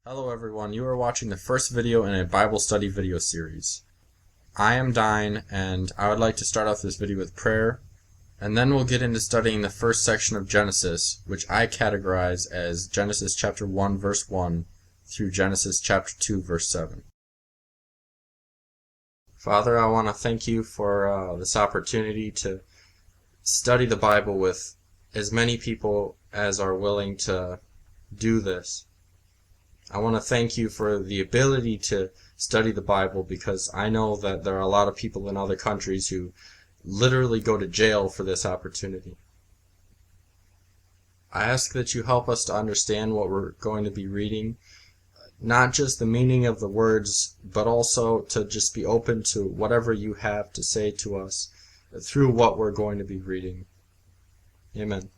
Hello everyone, you are watching the first video in a Bible study video series. I am Dyn, and I would like to start off this video with prayer, and then we'll get into studying the first section of Genesis, which I categorize as Genesis chapter 1 verse 1 through Genesis chapter 2 verse 7. Father, I want to thank you for this opportunity to study the Bible with as many people as are willing to do this. I want to thank you for the ability to study the Bible, because I know that there are a lot of people in other countries who literally go to jail for this opportunity. I ask that you help us to understand what we're going to be reading, not just the meaning of the words, but also to just be open to whatever you have to say to us through what we're going to be reading. Amen.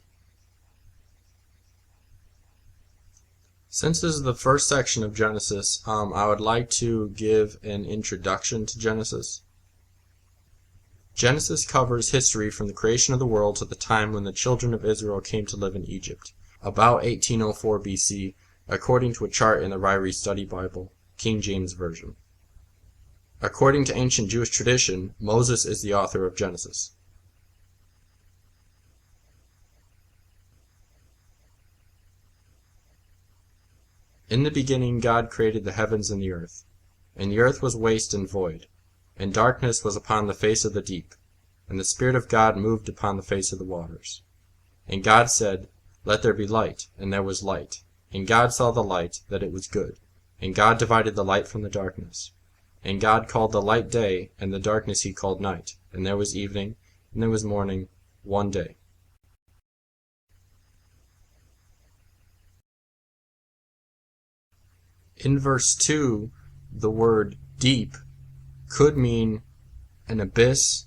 Since this is the first section of Genesis, I would like to give an introduction to Genesis. Genesis covers history from the creation of the world to the time when the children of Israel came to live in Egypt, about 1804 BC, according to a chart in the Ryrie Study Bible, King James Version. According to ancient Jewish tradition, Moses is the author of Genesis. In the beginning God created the heavens and the earth was waste and void, and darkness was upon the face of the deep, and the Spirit of God moved upon the face of the waters. And God said, Let there be light, and there was light. And God saw the light, that it was good. And God divided the light from the darkness. And God called the light day, and the darkness he called night. And there was evening, and there was morning, one day. In verse 2, the word deep could mean an abyss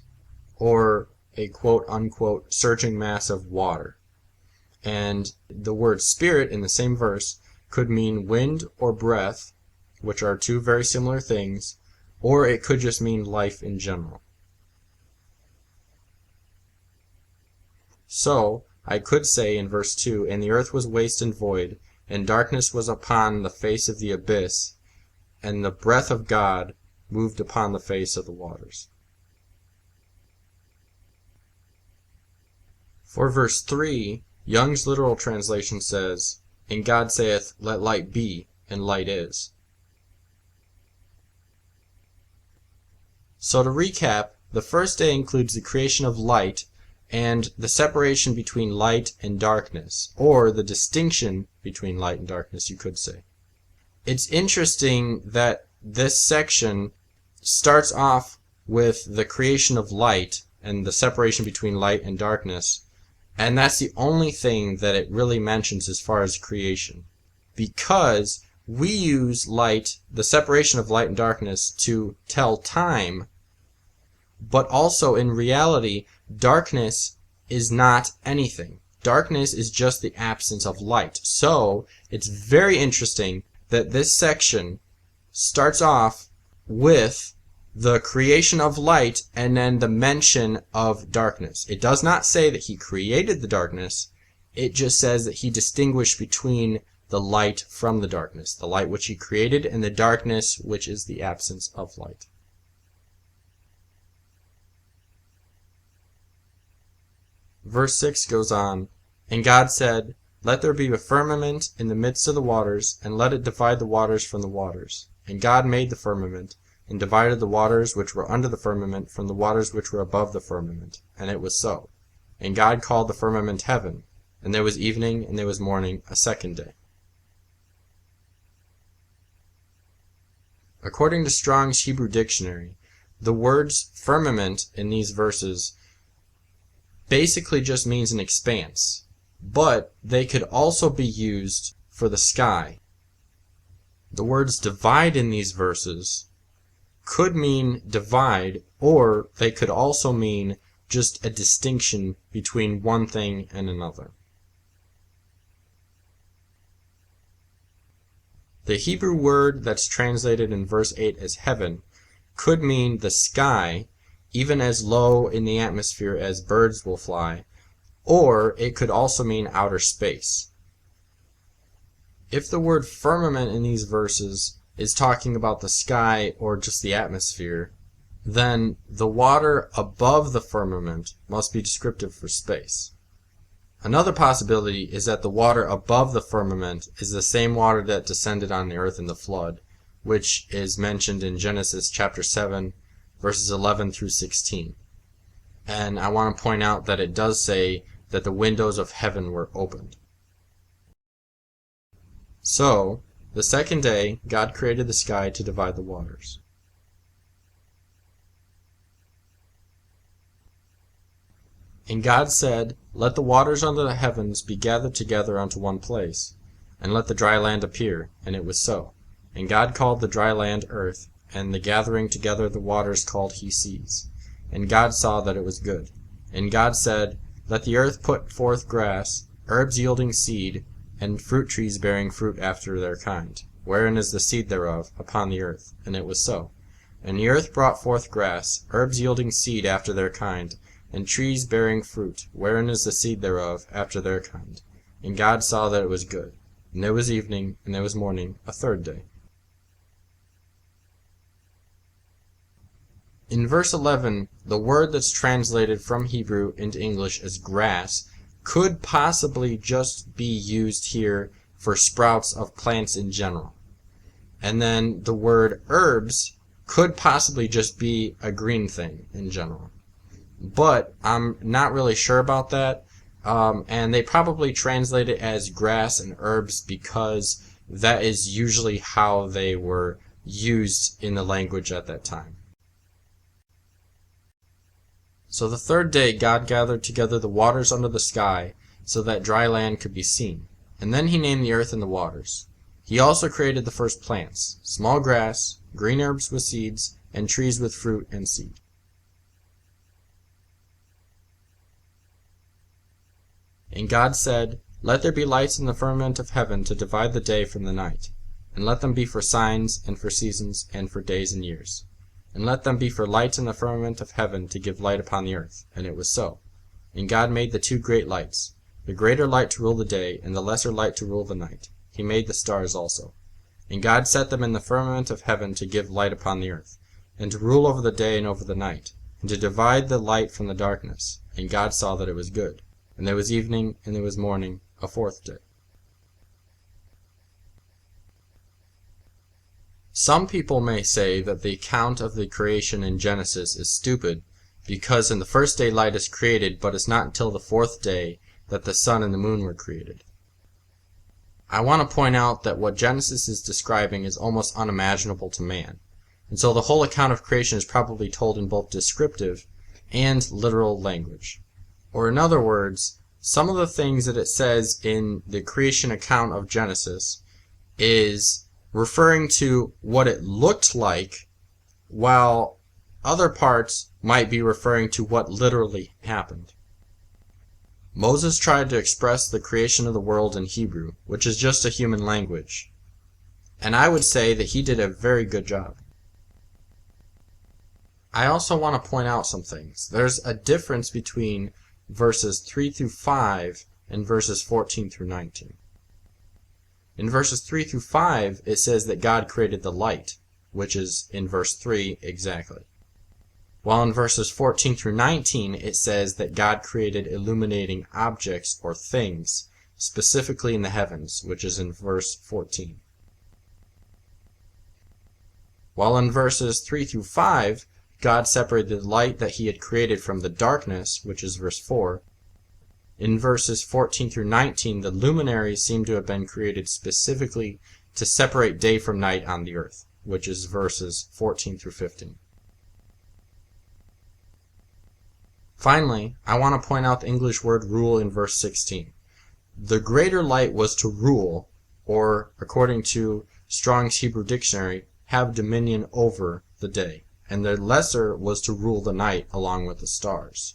or a quote-unquote surging mass of water. And the word spirit in the same verse could mean wind or breath, which are two very similar things, or it could just mean life in general. So, I could say in verse 2, And the earth was waste and void, and darkness was upon the face of the abyss, and the breath of God moved upon the face of the waters. For verse 3, Young's literal translation says, And God saith, Let light be, and light is. So to recap, the first day includes the creation of light and the separation between light and darkness, or the distinction between light and darkness, you could say. It's interesting that this section starts off with the creation of light and the separation between light and darkness, and that's the only thing that it really mentions as far as creation, because we use light, the separation of light and darkness, to tell time, but also in reality, darkness is not anything. Darkness is just the absence of light. So, it's very interesting that this section starts off with the creation of light and then the mention of darkness. It does not say that he created the darkness. It just says that he distinguished between the light from the darkness, the light which he created and the darkness which is the absence of light. Verse 6 goes on, And God said, Let there be a firmament in the midst of the waters, and let it divide the waters from the waters. And God made the firmament, and divided the waters which were under the firmament from the waters which were above the firmament. And it was so. And God called the firmament heaven. And there was evening, and there was morning, a second day. According to Strong's Hebrew Dictionary, the words firmament in these verses basically just means an expanse, but they could also be used for the sky. The words divide in these verses could mean divide, or they could also mean just a distinction between one thing and another. The Hebrew word that's translated in verse 8 as heaven could mean the sky, even as low in the atmosphere as birds will fly, or it could also mean outer space. If the word firmament in these verses is talking about the sky or just the atmosphere, then the water above the firmament must be descriptive for space. Another possibility is that the water above the firmament is the same water that descended on the earth in the flood, which is mentioned in Genesis chapter 7, verses 11 through 16. And I want to point out that it does say that the windows of heaven were opened. So, the second day, God created the sky to divide the waters. And God said, "Let the waters under the heavens be gathered together unto one place, and let the dry land appear." And it was so. And God called the dry land earth, and the gathering together of the waters called he seas. And God saw that it was good. And God said, "Let the earth put forth grass, herbs yielding seed, and fruit trees bearing fruit after their kind, wherein is the seed thereof, upon the earth." And it was so. And the earth brought forth grass, herbs yielding seed after their kind, and trees bearing fruit, wherein is the seed thereof, after their kind. And God saw that it was good. And there was evening, and there was morning, a third day. In verse 11, the word that's translated from Hebrew into English as grass could possibly just be used here for sprouts of plants in general. And then the word herbs could possibly just be a green thing in general. But I'm not really sure about that. And they probably translate it as grass and herbs because that is usually how they were used in the language at that time. So the third day God gathered together the waters under the sky, so that dry land could be seen. And then he named the earth and the waters. He also created the first plants, small grass, green herbs with seeds, and trees with fruit and seed. And God said, "Let there be lights in the firmament of heaven to divide the day from the night, and let them be for signs, and for seasons, and for days and years. And let them be for lights in the firmament of heaven to give light upon the earth." And it was so. And God made the two great lights, the greater light to rule the day, and the lesser light to rule the night. He made the stars also. And God set them in the firmament of heaven to give light upon the earth, and to rule over the day and over the night, and to divide the light from the darkness. And God saw that it was good. And there was evening, and there was morning, a fourth day. Some people may say that the account of the creation in Genesis is stupid because in the first day light is created, but it's not until the fourth day that the sun and the moon were created. I want to point out that what Genesis is describing is almost unimaginable to man, and so the whole account of creation is probably told in both descriptive and literal language. Or in other words, some of the things that it says in the creation account of Genesis is referring to what it looked like, while other parts might be referring to what literally happened. Moses tried to express the creation of the world in Hebrew, which is just a human language, and I would say that he did a very good job. I also want to point out some things. There's a difference between verses 3 through 5 and verses 14 through 19. In verses 3 through 5, it says that God created the light, which is in verse 3 exactly. While in verses 14 through 19, it says that God created illuminating objects or things, specifically in the heavens, which is in verse 14. While in verses 3 through 5, God separated the light that he had created from the darkness, which is verse 4. In verses 14 through 19, the luminaries seem to have been created specifically to separate day from night on the earth, which is verses 14 through 15. Finally, I want to point out the English word rule in verse 16. The greater light was to rule, or, according to Strong's Hebrew Dictionary, have dominion over the day, and the lesser was to rule the night along with the stars.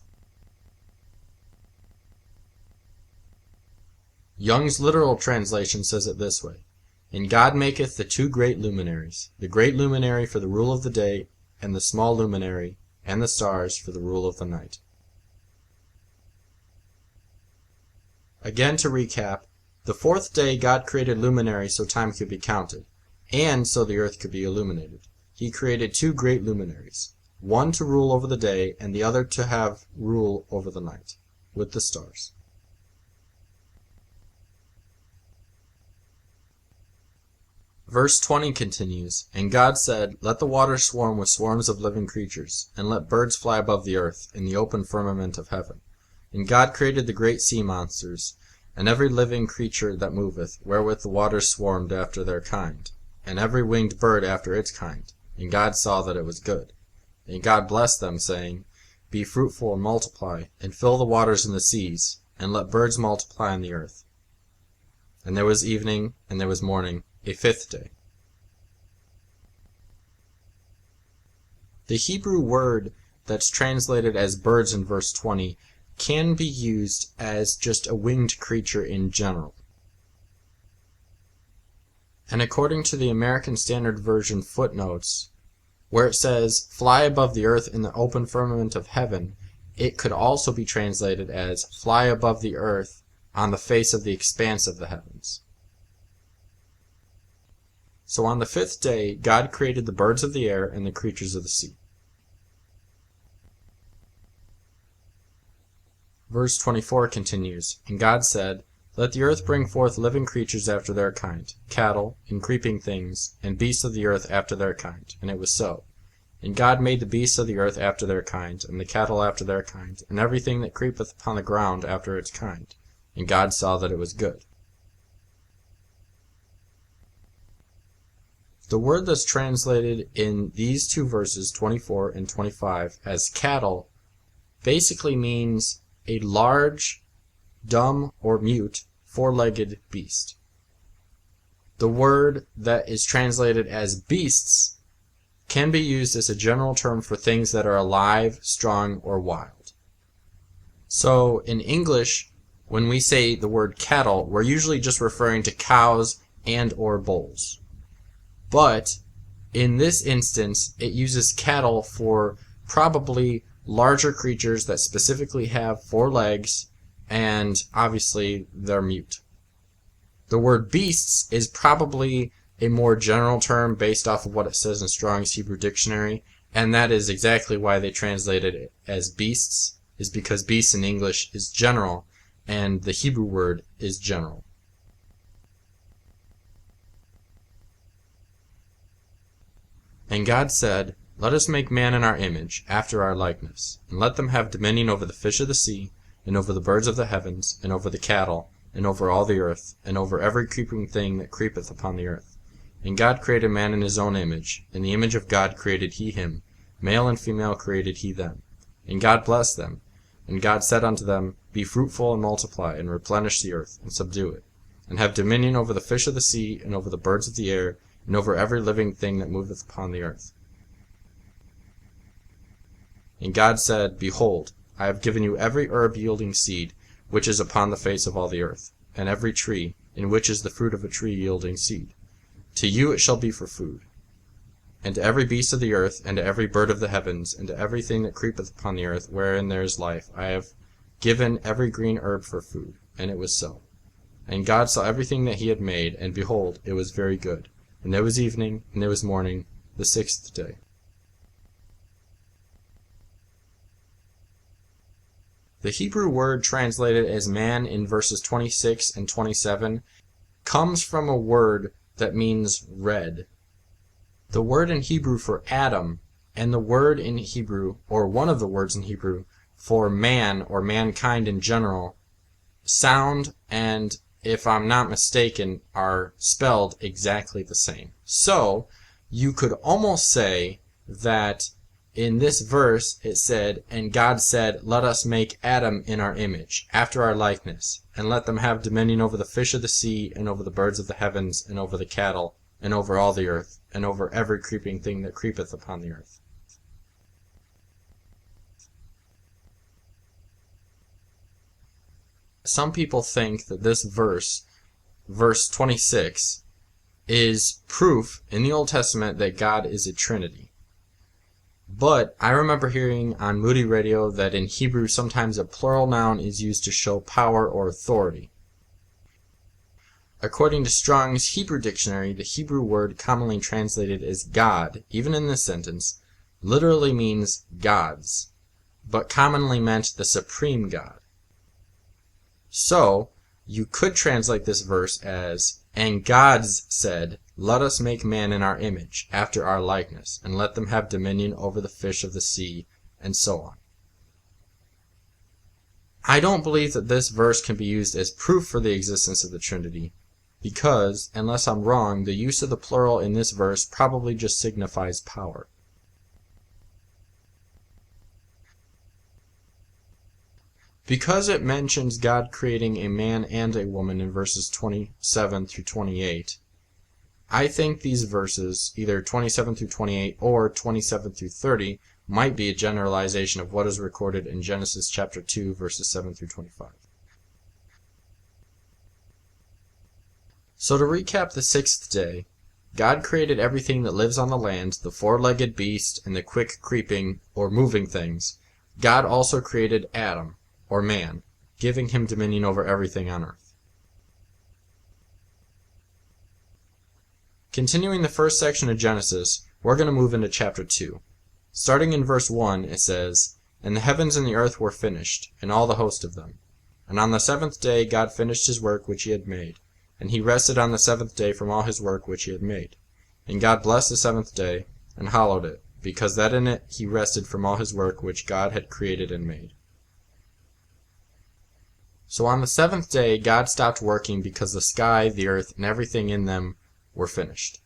Young's literal translation says it this way: "And God maketh the two great luminaries, the great luminary for the rule of the day, and the small luminary, and the stars for the rule of the night." Again, to recap, The fourth day God created luminaries so time could be counted, and so the earth could be illuminated. He created two great luminaries, one to rule over the day and the other to have rule over the night, with the stars. Verse 20 continues, "And God said, Let the waters swarm with swarms of living creatures, and let birds fly above the earth, in the open firmament of heaven. And God created the great sea monsters, and every living creature that moveth, wherewith the waters swarmed after their kind, and every winged bird after its kind. And God saw that it was good. And God blessed them, saying, Be fruitful and multiply, and fill the waters in the seas, and let birds multiply on the earth. And there was evening, and there was morning, a fifth day." The Hebrew word that's translated as birds in verse 20 can be used as just a winged creature in general. And according to the American Standard Version footnotes, where it says, "Fly above the earth in the open firmament of heaven," it could also be translated as, "Fly above the earth on the face of the expanse of the heavens." So on the fifth day, God created the birds of the air and the creatures of the sea. Verse 24 continues, "And God said, Let the earth bring forth living creatures after their kind, cattle, and creeping things, and beasts of the earth after their kind. And it was so. And God made the beasts of the earth after their kind, and the cattle after their kind, and everything that creepeth upon the ground after its kind. And God saw that it was good." The word that's translated in these two verses, 24 and 25, as cattle, basically means a large, dumb, or mute, four-legged beast. The word that is translated as beasts can be used as a general term for things that are alive, strong, or wild. So in English, when we say the word cattle, we're usually just referring to cows and or bulls. But in this instance, it uses cattle for probably larger creatures that specifically have four legs, and obviously they're mute. The word beasts is probably a more general term based off of what it says in Strong's Hebrew Dictionary, and that is exactly why they translated it as beasts, is because beasts in English is general, and the Hebrew word is general. "And God said, Let us make man in our image, after our likeness, and let them have dominion over the fish of the sea, and over the birds of the heavens, and over the cattle, and over all the earth, and over every creeping thing that creepeth upon the earth. And God created man in his own image, in the image of God created he him, male and female created he them. And God blessed them. And God said unto them, Be fruitful and multiply, and replenish the earth, and subdue it, and have dominion over the fish of the sea, and over the birds of the air, and over every living thing that moveth upon the earth. And God said, Behold, I have given you every herb yielding seed, which is upon the face of all the earth, and every tree, in which is the fruit of a tree yielding seed. To you it shall be for food. And to every beast of the earth, and to every bird of the heavens, and to everything that creepeth upon the earth, wherein there is life, I have given every green herb for food. And it was so. And God saw everything that he had made, and behold, it was very good. And there was evening, and there was morning, the sixth day." The Hebrew word translated as man in verses 26 and 27 comes from a word that means red. The word in Hebrew for Adam and the word in Hebrew, or one of the words in Hebrew, for man or mankind in general, sound and, if I'm not mistaken, are spelled exactly the same. So, you could almost say that in this verse it said, "And God said, Let us make Adam in our image, after our likeness, and let them have dominion over the fish of the sea, and over the birds of the heavens, and over the cattle, and over all the earth, and over every creeping thing that creepeth upon the earth." Some people think that this verse, verse 26, is proof in the Old Testament that God is a Trinity. But I remember hearing on Moody Radio that in Hebrew sometimes a plural noun is used to show power or authority. According to Strong's Hebrew Dictionary, the Hebrew word commonly translated as God, even in this sentence, literally means gods, but commonly meant the supreme God. So, you could translate this verse as, "And gods said, Let us make man in our image, after our likeness, and let them have dominion over the fish of the sea," and so on. I don't believe that this verse can be used as proof for the existence of the Trinity, because, unless I'm wrong, the use of the plural in this verse probably just signifies power. Because it mentions God creating a man and a woman in verses 27 through 28, I think these verses, either 27 through 28 or 27 through 30, might be a generalization of what is recorded in Genesis chapter 2, verses 7 through 25. So to recap the sixth day, God created everything that lives on the land, the four-legged beast and the quick creeping or moving things. God also created Adam, or man, giving him dominion over everything on earth. Continuing the first section of Genesis, we're going to move into chapter 2. Starting in verse 1, it says, "And the heavens and the earth were finished, and all the host of them. And on the seventh day God finished his work which he had made. And he rested on the seventh day from all his work which he had made. And God blessed the seventh day, and hallowed it, because that in it he rested from all his work which God had created and made." So on the seventh day God stopped working because the sky, the earth, and everything in them were finished.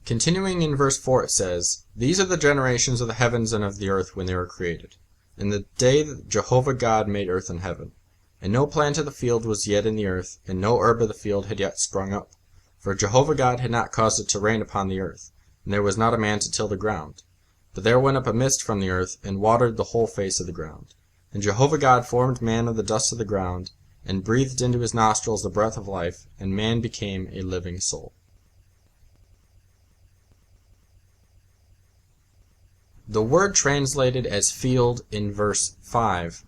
Continuing in verse 4 it says, "These are the generations of the heavens and of the earth when they were created, in the day that Jehovah God made earth and heaven. And no plant of the field was yet in the earth, and no herb of the field had yet sprung up. For Jehovah God had not caused it to rain upon the earth, and there was not a man to till the ground. But there went up a mist from the earth, and watered the whole face of the ground. And Jehovah God formed man of the dust of the ground, and breathed into his nostrils the breath of life, and man became a living soul." The word translated as field in verse 5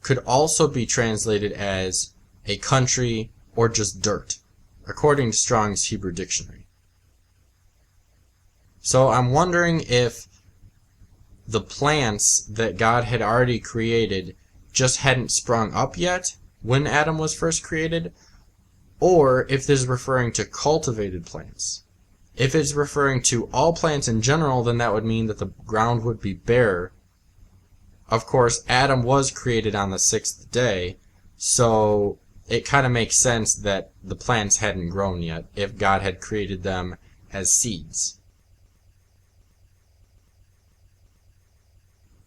could also be translated as a country or just dirt, according to Strong's Hebrew Dictionary. So I'm wondering if the plants that God had already created just hadn't sprung up yet when Adam was first created, or if this is referring to cultivated plants. If it's referring to all plants in general, then that would mean that the ground would be bare. Of course, Adam was created on the sixth day, so it kind of makes sense that the plants hadn't grown yet if God had created them as seeds.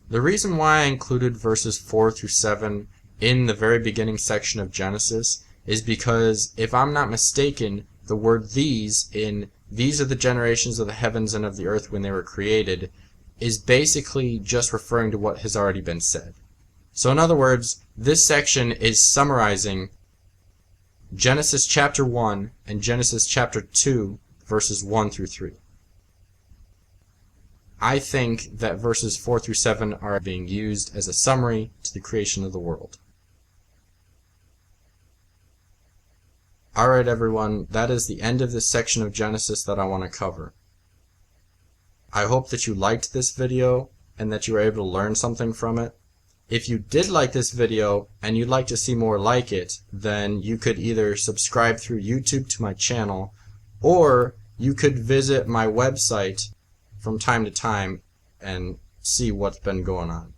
The reason why I included verses 4 through 7 in the very beginning section of Genesis is because, if I'm not mistaken, the word "these" in "these are the generations of the heavens and of the earth when they were created" is basically just referring to what has already been said. So in other words, this section is summarizing Genesis chapter 1 and Genesis chapter 2, verses 1 through 3. I think that verses 4 through 7 are being used as a summary to the creation of the world. Alright everyone, that is the end of this section of Genesis that I want to cover. I hope that you liked this video and that you were able to learn something from it. If you did like this video and you'd like to see more like it, then you could either subscribe through YouTube to my channel, or you could visit my website from time to time and see what's been going on.